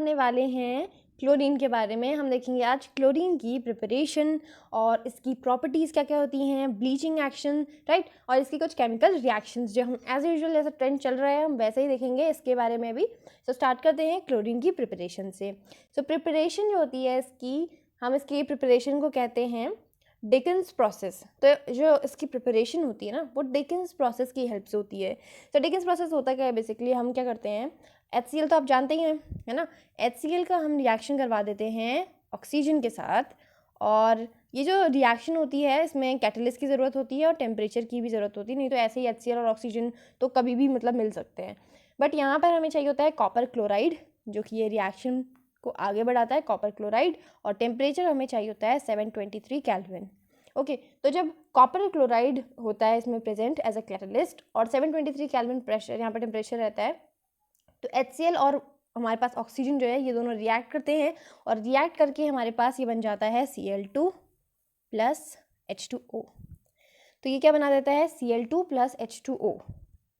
पढ़ने वाले हैं क्लोरीन के बारे में। हम देखेंगे आज क्लोरीन की प्रिपरेशन और इसकी प्रॉपर्टीज़ क्या क्या होती हैं, ब्लीचिंग एक्शन, राइट, और इसकी कुछ केमिकल रिएक्शंस जो हम एज यूजुअल जैसा ट्रेंड चल रहा है हम वैसे ही देखेंगे इसके बारे में भी। सो स्टार्ट करते हैं क्लोरीन की प्रिपरेशन से। सो प्रिपरेशन जो होती है इसकी, हम इसकी प्रिपरेशन को कहते हैं डिकन्स प्रोसेस। तो जो इसकी प्रिपरेशन होती है ना वो डिकन्स प्रोसेस की हेल्प से होती है। तो डिकन्स प्रोसेस होता क्या है, बेसिकली हम क्या करते हैं, HCl तो आप जानते ही हैं, है ना, HCl का हम रिएक्शन करवा देते हैं ऑक्सीजन के साथ, और ये जो रिएक्शन होती है इसमें कैटलिस्ट की ज़रूरत होती है और टेम्परेचर की भी ज़रूरत होती है, नहीं तो ऐसे ही HCl और ऑक्सीजन तो कभी भी मतलब मिल सकते हैं। बट यहाँ पर हमें चाहिए होता है कॉपर क्लोराइड, जो कि ये रिएक्शन को आगे बढ़ाता है, कॉपर क्लोराइड, और टेम्परेचर हमें चाहिए होता है 723 केल्विन। ओके, तो जब कॉपर क्लोराइड होता है इसमें प्रेजेंट एज अ कैटलिस्ट और 723 केल्विन प्रेशर यहाँ पर टेम्परेचर रहता है, तो HCl और हमारे पास ऑक्सीजन जो है ये दोनों रिएक्ट करते हैं और रिएक्ट करके हमारे पास ये बन जाता है Cl2 प्लस H2O। तो ये क्या बना देता है, Cl2 प्लस H2O।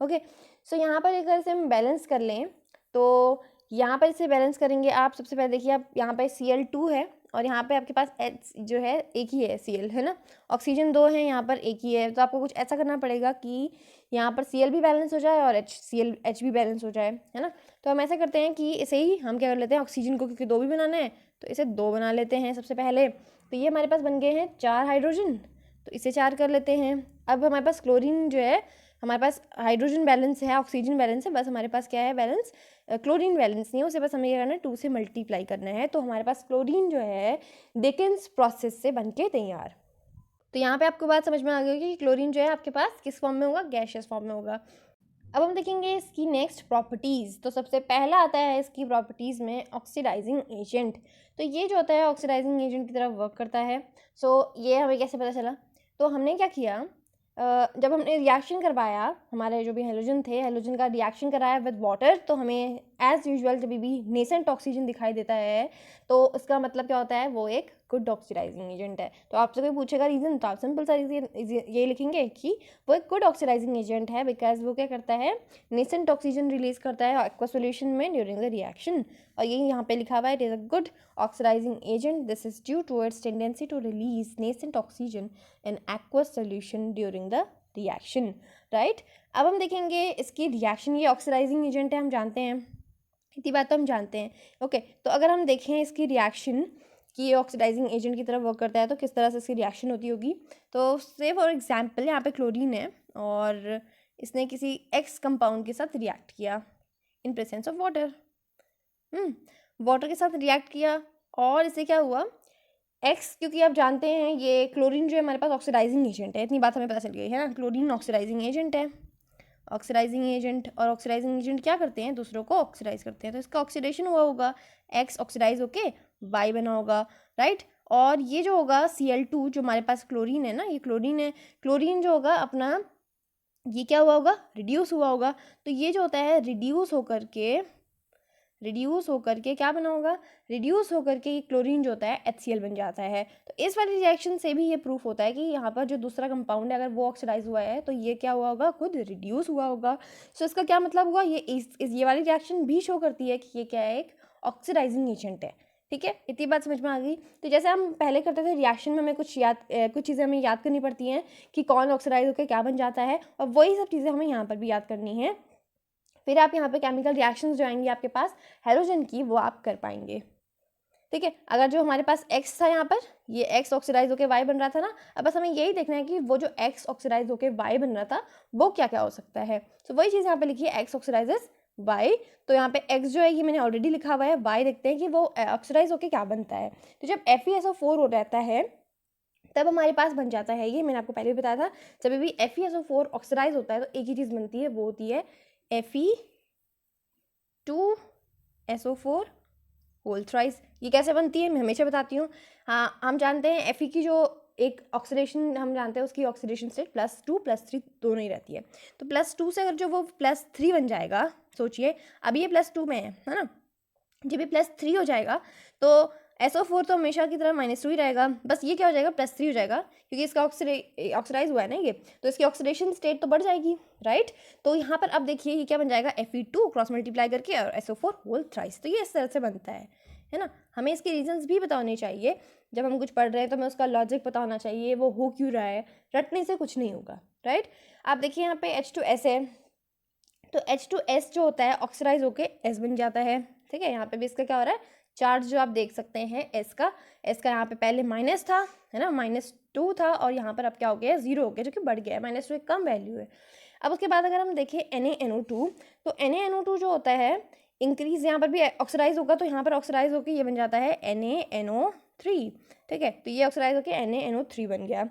ओके, सो यहाँ पर अगर इसे हम बैलेंस कर लें तो यहाँ पर इसे बैलेंस करेंगे आप, सबसे पहले देखिए आप यहाँ पर Cl2 है और यहाँ पे आपके पास H जो है एक ही है, Cl है ना, ऑक्सीजन 2 है, यहाँ पर एक ही है। तो आपको कुछ ऐसा करना पड़ेगा कि यहाँ पर Cl भी बैलेंस हो जाए और H भी बैलेंस हो जाए, है ना। तो हम ऐसा करते हैं कि इसे ही हम क्या कर लेते हैं, ऑक्सीजन को क्योंकि 2 भी बनाना है तो इसे 2 बना लेते हैं सबसे पहले। तो ये हमारे पास बन गए हैं 4 हाइड्रोजन, तो इसे 4 कर लेते हैं। अब हमारे पास क्लोरीन जो है, हमारे पास हाइड्रोजन बैलेंस है, ऑक्सीजन बैलेंस है, बस हमारे पास क्या है बैलेंस, क्लोरीन बैलेंस नहीं है, उसे बस हमें क्या करना है 2 से मल्टीप्लाई करना है। तो हमारे पास क्लोरीन जो है डिकन्स प्रोसेस से बनके तैयार। तो यहाँ पे आपको बात समझ में आ गई होगी कि क्लोरीन जो है आपके पास किस फॉर्म में होगा, गैसियस फॉर्म में होगा। अब हम देखेंगे इसकी नेक्स्ट प्रॉपर्टीज़। तो सबसे पहला आता है इसकी प्रॉपर्टीज़ में ऑक्सीडाइजिंग एजेंट। तो ये जो होता है ऑक्सीडाइजिंग एजेंट की तरह वर्क करता है। सो ये हमें कैसे पता चला, तो हमने क्या किया, जब हमने रिएक्शन करवाया, हमारे जो भी हेलोजन थे, हेलोजन का रिएक्शन कराया विद वाटर, तो हमें एज यूजुअल जब भी नेसेंट ऑक्सीजन दिखाई देता है तो इसका मतलब क्या होता है, वो एक गुड ऑक्सीडाइजिंग एजेंट है। तो आपसे कोई पूछेगा रीज़न, तो आप सिंपल सा ये लिखेंगे कि वो एक गुड ऑक्सीडाइजिंग एजेंट है बिकॉज वो क्या करता है, नेसेंट ऑक्सीजन रिलीज करता है एक्वा सॉल्यूशन में ड्यूरिंग द रिएक्शन। और ये यहाँ पे लिखा हुआ है, it is a good oxidising agent, this is due to its tendency to release nascent oxygen in aqueous solution during the reaction, right. अब हम देखेंगे इसकी रिएक्शन, ये ऑक्सीडाइजिंग एजेंट है, हम जानते हैं, इतनी बात तो हम जानते हैं। ओके, तो अगर हम देखें इसकी रिएक्शन कि ये ऑक्सीडाइजिंग एजेंट की तरह वर्क करता है तो किस तरह से इसकी रिएक्शन होती होगी। तो से फॉर एग्जांपल यहाँ पे क्लोरीन है और इसने किसी एक्स कंपाउंड के साथ रिएक्ट किया in presence of water, water के साथ रिएक्ट किया और इससे क्या हुआ, एक्स, क्योंकि आप जानते हैं ये क्लोरीन जो है हमारे पास ऑक्सीडाइजिंग एजेंट है, इतनी बात हमें पता चल गई है ना, क्लोरीन ऑक्सीडाइजिंग एजेंट है। ऑक्सीडाइजिंग एजेंट, और ऑक्सीडाइजिंग एजेंट क्या करते हैं, दूसरों को ऑक्सीडाइज करते हैं, तो इसका ऑक्सीडेशन हुआ होगा, एक्स ऑक्सीडाइज होके वाई बना होगा, राइट। और ये जो होगा Cl2 जो हमारे पास क्लोरीन है ना, ये क्लोरीन है, क्लोरीन जो होगा अपना ये क्या हुआ होगा, रिड्यूस हुआ होगा। तो ये जो होता है रिड्यूस होकर के क्या बना होगा, रिड्यूस होकर के ये क्लोरीन जो होता है HCl बन जाता है। तो इस वाली रिएक्शन से भी ये प्रूफ होता है कि यहाँ पर जो दूसरा कंपाउंड है अगर वो ऑक्सीडाइज हुआ है तो ये क्या हुआ होगा, खुद रिड्यूस हुआ होगा। सो इसका क्या मतलब हुआ, ये वाली रिएक्शन भी शो करती है कि ये क्या है, एक ऑक्सीडाइजिंग एजेंट है, ठीक है। इतनी बात समझ में आ गई। तो जैसे हम पहले करते थे रिएक्शन में हमें कुछ चीज़ें हमें याद करनी पड़ती हैं कि कौन ऑक्सीडाइज होकर क्या बन जाता है, और वही सब चीज़ें हमें यहाँ पर भी याद करनी है। फिर आप यहाँ पे केमिकल रिएक्शंस जो आएंगी आपके पास हेलोजन की, वो आप कर पाएंगे, ठीक है। अगर जो हमारे पास एक्स था यहाँ पर, ये एक्स ऑक्सीडाइज होकर वाई बन रहा था ना, अब बस हमें यही देखना है कि वो जो एक्स ऑक्सीडाइज होकर वाई बन रहा था वो क्या क्या हो सकता है। तो वही चीज़ यहाँ पे लिखी है, एक्स ऑक्सीडाइजेस वाई। तो यहाँ पे एक्स जो है ये मैंने ऑलरेडी लिखा हुआ है, वाई देखते हैं कि वो ऑक्सीडाइज होकर क्या बनता है। तो जब FeSO4 हो रहता है तब हमारे पास बन जाता है, ये मैंने आपको पहले भी बताया था, जब भी FeSO4 ऑक्सीडाइज होता है तो एक ही चीज़ बनती है, वो होती है Fe2SO4 होल थ्राइस। ये कैसे बनती है मैं हमेशा बताती हूँ। हाँ, हम जानते हैं Fe की जो एक ऑक्सीडेशन हम जानते हैं उसकी ऑक्सीडेशन स्टेट +2 +3 दोनों ही रहती है। तो +2 से अगर जो वो +3 बन जाएगा, सोचिए अभी ये +2 में है ना, जब ये +3 हो जाएगा तो SO4 तो हमेशा की तरह -2 ही रहेगा, बस ये क्या हो जाएगा +3 हो जाएगा क्योंकि इसका ऑक्सीडाइज हुआ है ना ये, तो इसकी ऑक्सीडेशन स्टेट तो बढ़ जाएगी, राइट। तो यहाँ पर अब देखिए ये क्या बन जाएगा Fe2 क्रॉस मल्टीप्लाई करके और SO4 होल थ्राइस। तो ये इस तरह से बनता है ना। हमें इसके रीजंस भी पता होने चाहिए, जब हम कुछ पढ़ रहे हैं तो हमें उसका लॉजिक पता होना चाहिए, वो हो क्यों रहा है, रटने से कुछ नहीं होगा, राइट। आप देखिए यहाँ पे H2S है, तो H2S जो होता है ऑक्सीडाइज होके S बन जाता है, ठीक है। यहाँ पे भी इसका क्या हो रहा है, चार्ज जो आप देख सकते हैं S का यहाँ पे पहले माइनस था, है ना, -2 था और यहाँ पर अब क्या हो गया है 0 हो गया, जो कि बढ़ गया है, -2 एक कम वैल्यू है। अब उसके बाद अगर हम देखें NaNO2, तो NaNO2 जो होता है इंक्रीज, यहाँ पर भी ऑक्सीडाइज होगा, तो यहाँ पर ऑक्सीडाइज होकर ये बन जाता है NaNO3, ठीक है। तो ये ऑक्सीडाइज होकर NaNO3 बन गया।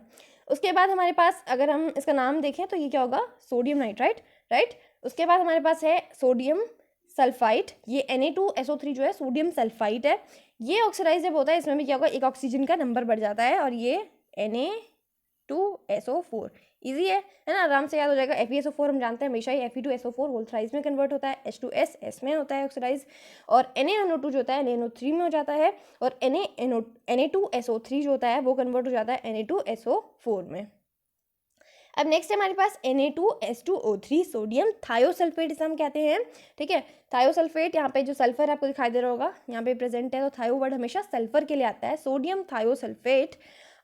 उसके बाद हमारे पास अगर हम इसका नाम देखें तो ये क्या होगा, सोडियम नाइट्राइट, राइट। उसके बाद हमारे पास है सोडियम सल्फाइड, ये Na2SO3 जो है सोडियम सल्फाइड है। ये ऑक्सीडाइज जब होता है इसमें भी क्या होगा, एक ऑक्सीजन का नंबर बढ़ जाता है और ये Na2SO4, ईजी है ना, आराम से याद हो जाएगा। FeSO4 हम जानते हैं हमेशा ही Fe2SO4 होल थ्राइस में कन्वर्ट होता है, H2S S में होता है ऑक्सीडाइज, और NaNO2 जो होता है NaNO3 में हो जाता है, और Na2SO3 जो होता है वो कन्वर्ट हो जाता है Na2SO4 में। अब नेक्स्ट है हमारे पास Na2H2O3 सोडियम थायोसल्फेट इसे हम कहते हैं, ठीक है। थायोसल्फेट, यहाँ पे जो सल्फर आपको दिखाई दे रहा होगा यहाँ पे प्रेजेंट है, तो थायो वर्ड हमेशा सल्फर के लिए आता है, सोडियम थायोसल्फेट।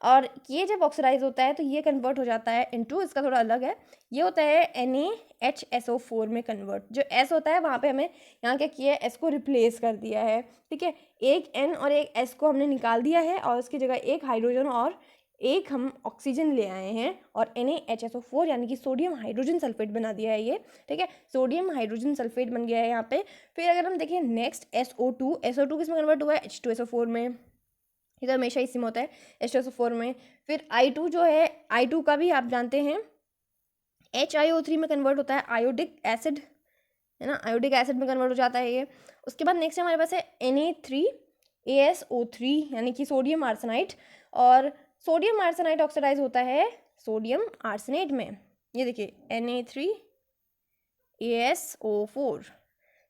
और ये जब ऑक्सीडाइज होता है तो ये कन्वर्ट हो जाता है इनटू, इसका थोड़ा अलग है, ये होता है NaHSO4 में कन्वर्ट। जो S होता है वहाँ पे हमें यहाँ क्या किया है, S को रिप्लेस कर दिया है, ठीक है। एक N और एक S को हमने निकाल दिया है और उसकी जगह एक हाइड्रोजन और एक हम ऑक्सीजन ले आए हैं और NaHSO4 यानी कि सोडियम हाइड्रोजन सल्फेट बना दिया है ये, ठीक है। सोडियम हाइड्रोजन सल्फेट बन गया है यहाँ पे। फिर अगर हम देखें नेक्स्ट SO2 किस में कन्वर्ट हुआ है, H2SO4 में, ये तो हमेशा इसी में होता है H2SO4 में। फिर I2 जो है, I2 का भी आप जानते हैं HiO3 में कन्वर्ट होता है, आयोडिक एसिड, है ना, आयोडिक एसिड में कन्वर्ट हो जाता है ये। उसके बाद नेक्स्ट हमारे पास है Na3ASO3 यानी कि सोडियम आर्सेनाइट, और सोडियम आर्सेनाइट ऑक्सीडाइज होता है सोडियम आर्सेनेट में, ये देखिए Na3ASO4,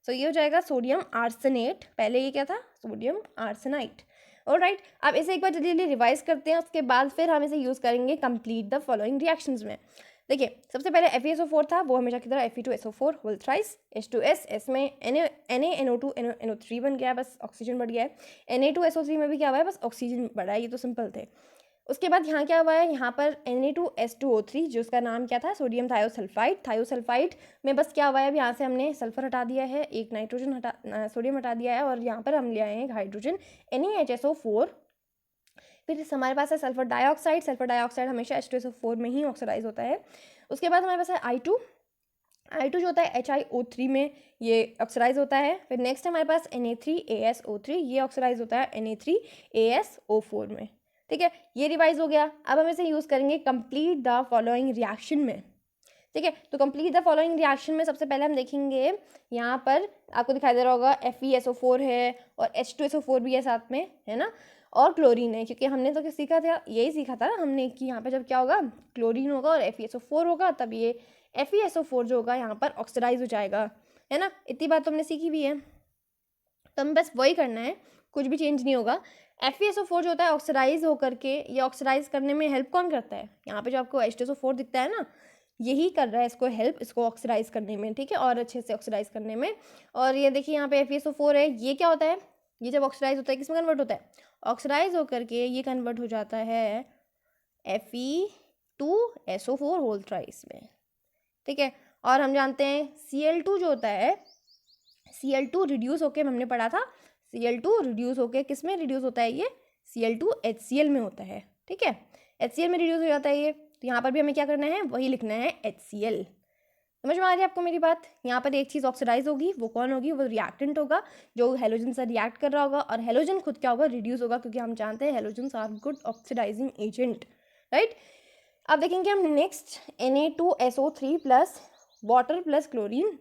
तो ये हो जाएगा सोडियम आर्सेनेट, पहले ये क्या था, सोडियम आर्सेनाइट। ऑलराइट, अब इसे एक बार जल्दी जल्दी रिवाइज करते हैं, उसके बाद फिर हम इसे यूज़ करेंगे कंप्लीट द फॉलोइंग रिएक्शंस में। देखिए सबसे पहले FeSO4 था, वो हमेशा की तरह Fe2SO4 whole thrice, H2S S में NaNO2 NO3 बन गया, बस ऑक्सीजन बढ़ गया है। Na2SO3 में भी क्या हुआ है, बस ऑक्सीजन बढ़ा है, ये तो सिंपल थे। उसके बाद यहाँ क्या हुआ है, यहाँ पर Na2S2O3 जो उसका नाम क्या था, सोडियम थायोसल्फाइड में बस क्या हुआ है, अब यहाँ से हमने सल्फर हटा दिया है, एक नाइट्रोजन सोडियम हटा दिया है और यहाँ पर हम ले आए हैं हाइड्रोजन NaHSO4। फिर हमारे पास है सल्फर डाइऑक्साइड हमेशा H2SO4 में ही ऑक्सीडाइज होता है। उसके बाद हमारे पास है I2 जो होता है HiO3 में ये ऑक्सीडाइज होता है। फिर नेक्स्ट हमारे पास Na3ASO3, ये ऑक्सीडाइज होता है Na3ASO4 में, ठीक है। ये रिवाइज हो गया। अब हम इसे यूज़ करेंगे कंप्लीट द फॉलोइंग रिएक्शन में, ठीक है। तो कंप्लीट द फॉलोइंग रिएक्शन में सबसे पहले हम देखेंगे, यहाँ पर आपको दिखाई दे रहा होगा FeSO4 है और H2SO4 भी है साथ में, है ना, और क्लोरीन है, क्योंकि हमने तो क्या सीखा था, यही सीखा था ना हमने कि यहाँ पर जब क्या होगा, क्लोरीन होगा और FeSO4 होगा, तब ये FeSO4 जो होगा यहाँ पर ऑक्सीडाइज हो जाएगा, है ना। इतनी बात तो हमने सीखी भी है, तो हमें बस वही करना है, कुछ भी चेंज नहीं होगा। FeSO4 जो होता है ऑक्सीडाइज होकर के, ये ऑक्सीडाइज करने में हेल्प कौन करता है, यहाँ पे जो आपको H2SO4 दिखता है ना, यही कर रहा है इसको हेल्प, इसको ऑक्सीडाइज करने में, ठीक है, और अच्छे से ऑक्सीडाइज करने में। और ये देखिए यहाँ पे FeSO4 है, ये क्या होता है, ये जब ऑक्सीडाइज होता है किस में कन्वर्ट होता है, ऑक्सीडाइज होकर के ये कन्वर्ट हो जाता है Fe2SO4 होल थ्राइस में, ठीक है। और हम जानते हैं Cl2 जो होता है, Cl2 रिड्यूस होके, हमने पढ़ा था Cl2 रिड्यूस होके किस में रिड्यूस होता है, ये Cl2 HCl में होता है, ठीक है, HCl में रिड्यूस हो जाता है ये। तो यहाँ पर भी हमें क्या करना है, वही लिखना है HCl। समझ में आ रही है आपको मेरी बात। यहाँ पर एक चीज़ ऑक्सीडाइज होगी, वो कौन होगी, वो रिएक्टेंट होगा जो हेलोजन से रिएक्ट कर रहा होगा, और हेलोजन खुद क्या होगा, रिड्यूस होगा, क्योंकि हम जानते हैं halogens are good oxidising agent, right. अब देखेंगे हम next Na2SO3 plus water plus chlorine.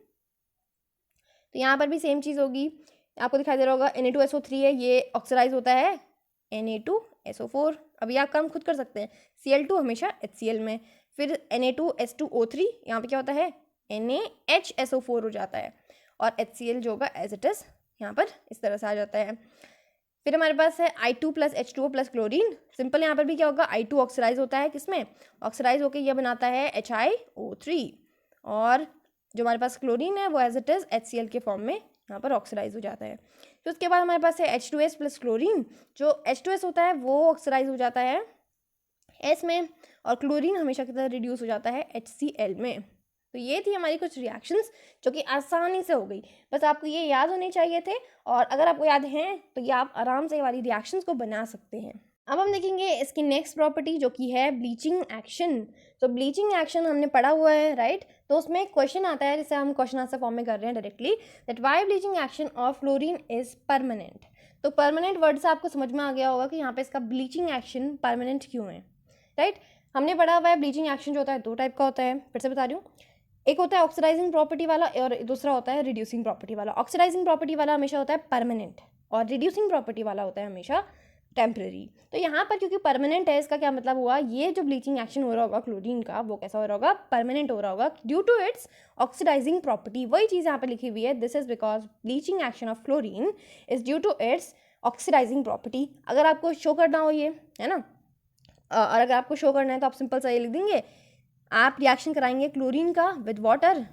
तो यहाँ पर भी सेम चीज़ होगी, आपको दिखाई दे रहा होगा Na2SO3 है, ये ऑक्सीडाइज होता है Na2SO4। अभी आप काम खुद कर सकते हैं, Cl2 हमेशा HCl में। फिर Na2H2O3 यहाँ पे क्या होता है, NaHSO4 हो जाता है, और HCl जो होगा एज इट इज़ यहाँ पर इस तरह से आ जाता है। फिर हमारे पास है I2 plus H2O plus chlorine. Simple यहाँ पर भी क्या होगा, I2 ऑक्सीडाइज होता है किसमें, ऑक्सीडाइज होकर यह बनाता है HiO3, और जो हमारे पास क्लोरीन है वो एज इट इज़ HCl के फॉर्म में यहाँ पर ऑक्सीडाइज हो जाता है। फिर उसके बाद हमारे पास है H2S प्लस क्लोरीन। जो H2S होता है वो ऑक्सीडाइज हो जाता है S में, और क्लोरीन हमेशा की तरह रिड्यूस हो जाता है HCl में। तो ये थी हमारी कुछ रिएक्शंस जो कि आसानी से हो गई, बस आपको ये याद होने चाहिए थे, और अगर आपको याद हैं तो ये आप आराम से ये वाली रिएक्शंस को बना सकते हैं। अब हम देखेंगे इसकी नेक्स्ट प्रॉपर्टी जो कि है ब्लीचिंग एक्शन। तो ब्लीचिंग एक्शन हमने पढ़ा हुआ है, राइट। तो उसमें एक क्वेश्चन आता है जिसे हम क्वेश्चन आंसर फॉर्म में कर रहे हैं directly, that why bleaching action of chlorine is permanent. तो परमानेंट वर्ड से आपको समझ में आ गया होगा कि यहाँ पे इसका ब्लीचिंग एक्शन परमानेंट क्यों है, राइट। हमने पढ़ा हुआ है ब्लीचिंग एक्शन जो होता है दो टाइप का होता है, फिर से बता रही हूँ। एक होता है ऑक्सीडाइजिंग प्रॉपर्टी वाला और दूसरा होता है रिड्यूसिंग प्रॉपर्टी वाला। ऑक्सीडाइजिंग प्रॉपर्टी वाला हमेशा होता है परमानेंट और रिड्यूसिंग प्रॉपर्टी वाला होता है हमेशा टेम्पररी। तो यहाँ पर क्योंकि परमानेंट है, इसका क्या मतलब हुआ, ये जो ब्लीचिंग एक्शन हो रहा होगा क्लोरीन का वो कैसा हो रहा होगा, परमानेंट हो रहा होगा due to its oxidising property. वही चीज़ यहाँ पर लिखी हुई है, this is because bleaching action of chlorine is due to its oxidising property. अगर आपको शो करना हो ये, है ना, और अगर आपको शो करना है तो आप सिंपल सा ये लिख देंगे, आप रिएक्शन कराएंगे क्लोरीन का विद वाटर,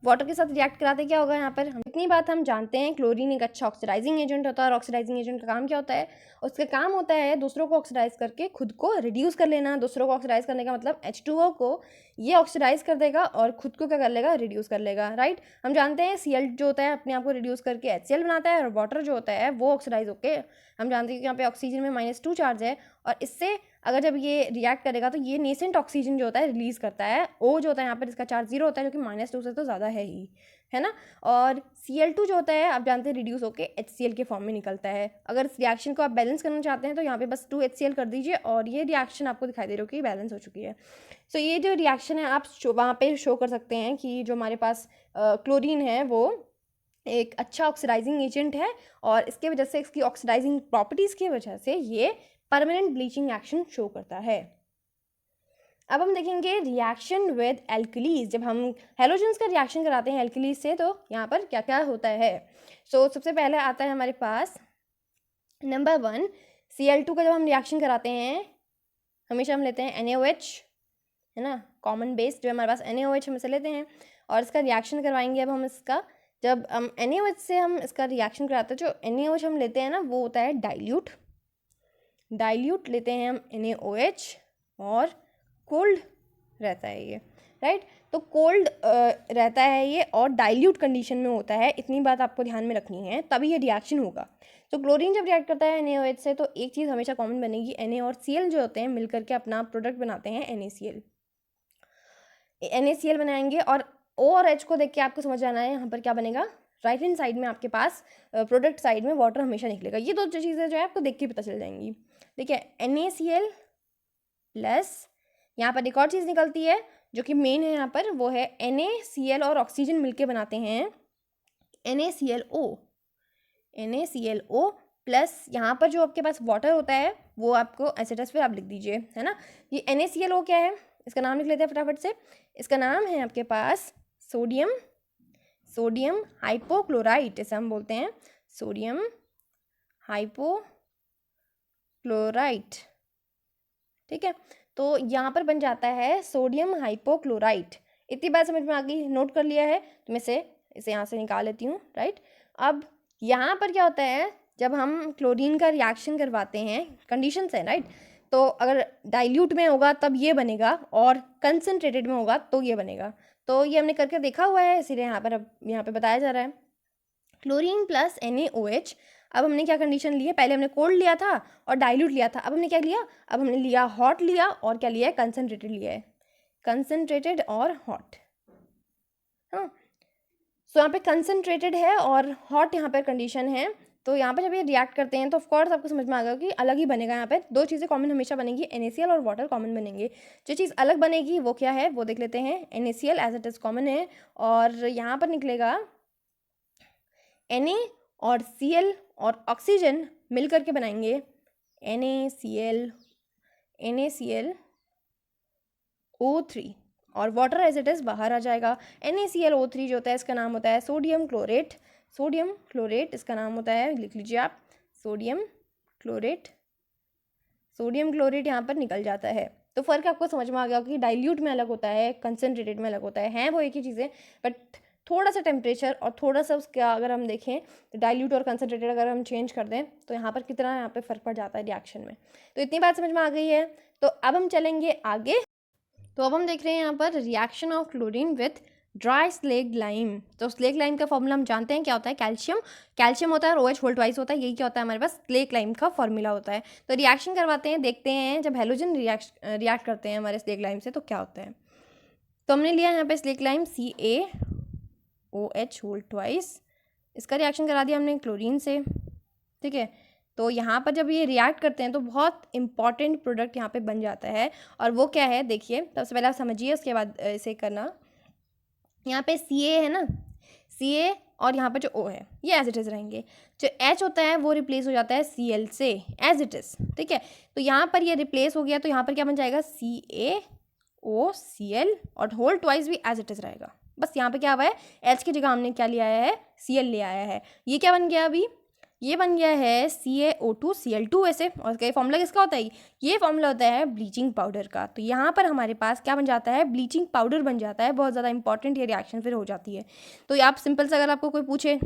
वाटर के साथ रिएक्ट कराते क्या होगा यहाँ पर, हम इतनी बात हम जानते हैं, क्लोरीन एक अच्छा ऑक्सीडाइजिंग एजेंट होता है, और ऑक्सीडाइजिंग एजेंट का काम क्या होता है, उसका काम होता है दूसरों को ऑक्सीडाइज करके खुद को रिड्यूस कर लेना। दूसरों को ऑक्सीडाइज करने का मतलब H2O को ये ऑक्सीडाइज कर देगा और खुद को क्या कर लेगा, रिड्यूस कर लेगा, राइट। हम जानते हैं Cl जो होता है अपने आप को रिड्यूस करके HCl बनाता है, और वाटर जो होता है वो ऑक्सीडाइज होके, हम जानते हैं कि यहाँ पे ऑक्सीजन में -2 चार्ज है, और इससे अगर जब ये रिएक्ट करेगा तो ये नेसेंट ऑक्सीजन जो होता है रिलीज करता है। O जो होता है यहाँ पर इसका चार्ज 0 होता है, जो कि -2 से तो ज़्यादा है ही, है ना। और Cl2 जो होता है आप जानते हैं रिड्यूस होके HCl के फॉर्म में निकलता है। अगर इस रिएक्शन को आप बैलेंस करना चाहते हैं तो यहाँ पे बस 2HCl कर दीजिए, और ये रिएक्शन आपको दिखाई दे रही होगी बैलेंस हो चुकी है। सो ये जो रिएक्शन है आप वहाँ पे शो कर सकते हैं कि जो हमारे पास क्लोरीन है वो एक अच्छा ऑक्सीडाइजिंग एजेंट है, और इसके वजह से इसकी ऑक्सीडाइजिंग प्रॉपर्टीज़ की वजह से ये परमानेंट ब्लीचिंग एक्शन शो करता है। अब हम देखेंगे रिएक्शन विद एल्कलीज। जब हम हेलोजन्स का रिएक्शन कराते हैं एल्कलीज से तो यहाँ पर क्या क्या होता है। सबसे पहले आता है हमारे पास नंबर 1 Cl2 का जब हम रिएक्शन कराते हैं हमेशा हम लेते हैं NaOH, है ना, कॉमन बेस जो हमारे पास NaOH हम इसे लेते हैं, और इसका रिएक्शन करवाएंगे। अब हम इसका जब हम NaOH से हम इसका रिएक्शन कराते हैं, जो NaOH हम लेते हैं ना वो होता है डाइल्यूट लेते हैं हम NaOH, और कोल्ड रहता है ये, राइट। तो कोल्ड रहता है ये और डाइल्यूट कंडीशन में होता है, इतनी बात आपको ध्यान में रखनी है, तभी ये रिएक्शन होगा। तो क्लोरीन जब रिएक्ट करता है NaOH से तो एक चीज़ हमेशा कॉमन बनेगी, Na और Cl जो होते हैं मिलकर के अपना प्रोडक्ट बनाते हैं NaCl बनाएंगे, और O और H को देख के आपको समझ आना है यहाँ पर क्या बनेगा, राइट हैंड साइड में आपके पास प्रोडक्ट साइड में वाटर हमेशा निकलेगा। ये दो चीज़ें जो है आपको देख के पता चल जाएंगी। देखिए NaCl प्लस यहाँ पर एक और चीज़ निकलती है जो कि मेन है यहाँ पर, वो है NaCl और ऑक्सीजन मिलके बनाते हैं NaClO प्लस यहाँ पर जो आपके पास वाटर होता है वो आपको एसिटस पे आप लिख दीजिए, है ना। ये NaClO क्या है, इसका नाम लिख लेते हैं फटाफट से। इसका नाम है आपके पास सोडियम हाइपोक्लोराइट, इसे हम बोलते हैं सोडियम हाइपोक्लोराइट, ठीक है। तो यहाँ पर बन जाता है सोडियम हाइपोक्लोराइट। इतनी बात समझ में आ गई, नोट कर लिया है, तो मैं इसे यहाँ से निकाल लेती हूँ, राइट। अब यहाँ पर क्या होता है, जब हम क्लोरीन का रिएक्शन करवाते हैं, कंडीशंस है, राइट। तो अगर डाइल्यूट में होगा तब ये बनेगा, और कंसनट्रेटेड में होगा तो ये बनेगा। तो ये हमने करके देखा हुआ है, इसीलिए यहाँ पर अब यहाँ पे बताया जा रहा है क्लोरीन प्लस NaOH। अब हमने क्या कंडीशन ली है, पहले हमने कोल्ड लिया था और डाइल्यूट लिया था, अब हमने क्या लिया, अब हमने लिया हॉट लिया, और क्या लिया है, कंसनट्रेटेड लिया है, कंसनट्रेटेड और हॉट। हाँ, सो यहाँ पे कंसनट्रेटेड है और हॉट यहाँ पर कंडीशन है। तो यहाँ पर जब ये रिएक्ट करते हैं तो ऑफकोर्स आपको समझ में आ गया कि अलग ही बनेगा। यहाँ पे दो चीज़ें कॉमन हमेशा बनेंगी, NaCl और वाटर कॉमन बनेंगे। जो चीज़ अलग बनेगी वो क्या है वो देख लेते हैं। NaCl as it is common है, और यहाँ पर निकलेगा Na और Cl और ऑक्सीजन मिल करके बनाएंगे NaClO3, और वाटर एज इट इज़ बाहर आ जाएगा। NaClO3 जो होता है इसका नाम होता है सोडियम क्लोरेट इसका नाम होता है, लिख लीजिए आप सोडियम क्लोरेट यहाँ पर निकल जाता है। तो फ़र्क आपको समझ में आ गया कि डाइल्यूट में अलग होता है, कंसनट्रेटेड में अलग होता है वो एक ही चीज़ें, बट थोड़ा सा टेम्परेचर और थोड़ा सा उसका अगर हम देखें तो डाइल्यूट और कंसनट्रेटेड अगर हम चेंज कर दें तो यहाँ पर कितना यहाँ पे फ़र्क पड़ जाता है रिएक्शन में। तो इतनी बात समझ में आ गई है। तो अब हम चलेंगे आगे। तो अब हम देख रहे हैं यहाँ पर reaction of chlorine with dry slaked lime. तो स्लेग लाइम का फॉर्मूला हम जानते हैं क्या होता है, कैल्शियम होता है और OH होल ट्वाइस होता है, यही क्या होता है हमारे पास स्लेग लाइम का फॉर्मूला होता है। तो रिएक्शन करवाते हैं, देखते हैं जब हेलोजन रिएक्ट करते हैं हमारे स्लेग लाइम से तो क्या होता है। तो हमने लिया यहाँ पे slaked lime CaOH whole twice, इसका रिएक्शन करा दिया हमने क्लोरीन से, ठीक है। तो यहाँ पर जब ये रिएक्ट करते हैं तो बहुत इंपॉर्टेंट प्रोडक्ट यहाँ पे बन जाता है, और वो क्या है देखिए। सबसे पहले आप समझिए, उसके बाद इसे करना। यहाँ पे Ca है ना, Ca और यहाँ पर जो O है ये एज इट इज़ रहेंगे। जो H होता है वो रिप्लेस हो जाता है Cl से एज इट इज़, ठीक है। तो यहाँ पर ये रिप्लेस हो गया तो यहाँ पर क्या बन जाएगा CaOCl, और होल ट्वाइस भी एज इट इज़ रहेगा। बस यहाँ पे क्या हुआ है, H की जगह हमने क्या लिया है, Cl ले आया है। ये क्या बन गया अभी, ये बन गया है CaO2Cl2 ऐसे। और इसका फॉर्मूला किसका होता है, ये फॉर्मूला होता है ब्लीचिंग पाउडर का। तो यहाँ पर हमारे पास क्या बन जाता है, ब्लीचिंग पाउडर बन जाता है। बहुत ज़्यादा इंपॉर्टेंट ये रिएक्शन फिर हो जाती है। तो आप सिंपल से अगर आपको कोई पूछे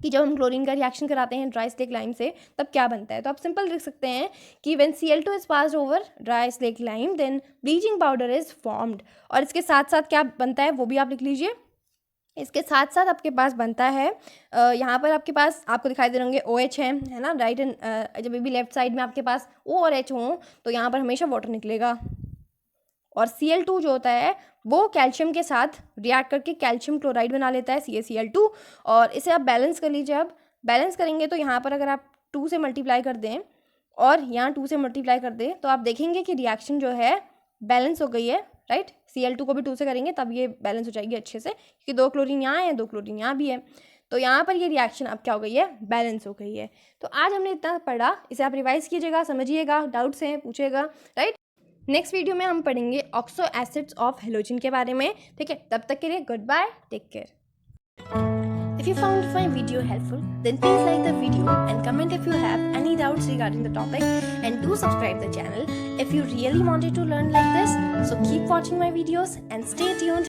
कि जब हम क्लोरीन का रिएक्शन कराते हैं ड्राई स्लेग लाइम से तब क्या बनता है, तो आप सिंपल लिख सकते हैं कि when Cl2 is passed over dry slaked lime then bleaching powder is formed. और इसके साथ साथ क्या बनता है वो भी आप लिख लीजिए। इसके साथ साथ आपके पास बनता है यहाँ पर आपके पास आपको दिखाई दे होंगे OH है ना, राइट एंड जब भी लेफ्ट साइड में आपके पास O और H हों तो यहाँ पर हमेशा वाटर निकलेगा। और Cl2 जो होता है वो कैल्शियम के साथ रिएक्ट करके कैल्शियम क्लोराइड बना लेता है CaCl2, और इसे आप बैलेंस कर लीजिए। अब बैलेंस करेंगे तो यहाँ पर अगर आप 2 से मल्टीप्लाई कर दें और यहाँ 2 से मल्टीप्लाई कर दें तो आप देखेंगे कि रिएक्शन जो है बैलेंस हो गई है, राइट। Cl2 को भी 2 से करेंगे तब ये बैलेंस हो जाएगी अच्छे से, क्योंकि 2 क्लोरीन यहाँ है 2 क्लोरीन यहाँ भी है। तो यहाँ पर ये रिएक्शन अब क्या हो गई है, बैलेंस हो गई है। तो आज हमने इतना पढ़ा, इसे आप रिवाइज कीजिएगा, समझिएगा, डाउट्स हैं पूछिएगा, राइट। नेक्स्ट वीडियो में हम पढ़ेंगे ऑक्सो एसिड्स ऑफ हेलोजन के बारे में, ठीक है। तब तक के लिए good bye, take care. If you found my video helpful, then please like the video and comment if you have any doubts regarding the topic, and do subscribe the channel if you really wanted to learn like this. So keep watching my videos and stay tuned.